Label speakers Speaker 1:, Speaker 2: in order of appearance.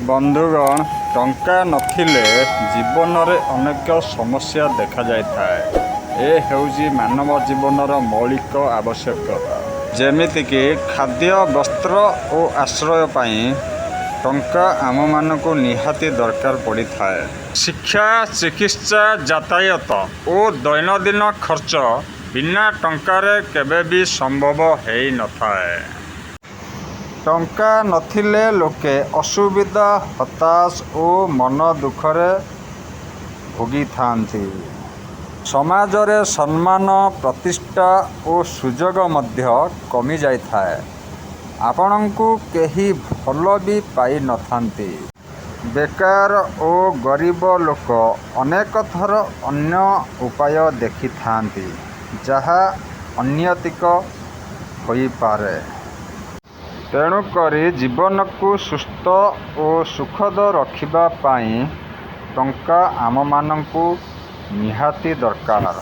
Speaker 1: ବନ୍ଧୁଗଣ, ଟଙ୍କା ନଥିଲେ ଜୀବନରେ ଅନେକ ସମସ୍ୟା ଦେଖାଯାଇଥାଏ। ଏ ହେଉଛି ମାନବ ଜୀବନର ମୌଳିକ ଆବଶ୍ୟକତା। ଯେମିତିକି ଖାଦ୍ୟ, ବସ୍ତ୍ର ଓ ଆଶ୍ରୟ ପାଇଁ ଟଙ୍କା ଆମମାନଙ୍କୁ ନିହାତି ଦରକାର ପଡ଼ିଥାଏ। ଶିକ୍ଷା, ଚିକିତ୍ସା, ଯାତାୟାତ ଓ ଦୈନନ୍ଦିନ ଖର୍ଚ୍ଚ ବିନା ଟଙ୍କାରେ କେବେ ବି ସମ୍ଭବ ହୋଇନଥାଏ। ଟଙ୍କା ନଥିଲେ ଲୋକେ ଅସୁବିଧା, ହତାଶ ଓ ମନ ଦୁଃଖରେ ଭୋଗିଥାନ୍ତି। ସମାଜରେ ସମ୍ମାନ, ପ୍ରତିଷ୍ଠା ଓ ସୁଯୋଗ ମଧ୍ୟ କମିଯାଇଥାଏ। ଆପଣଙ୍କୁ କେହି ଭଲ ବି ପାଇନଥାନ୍ତି। ବେକାର ଓ ଗରିବ ଲୋକ ଅନେକ ଥର ଅନ୍ୟ ଉପାୟ ଦେଖିଥାନ୍ତି, ଯାହା ଅନୈତିକ ହୋଇପାରେ। ତେଣୁକରି ଜୀବନକୁ ସୁସ୍ଥ ଓ ସୁଖଦ ରଖିବା ପାଇଁ ଟଙ୍କା ଆମମାନଙ୍କୁ ନିହାତି ଦରକାର।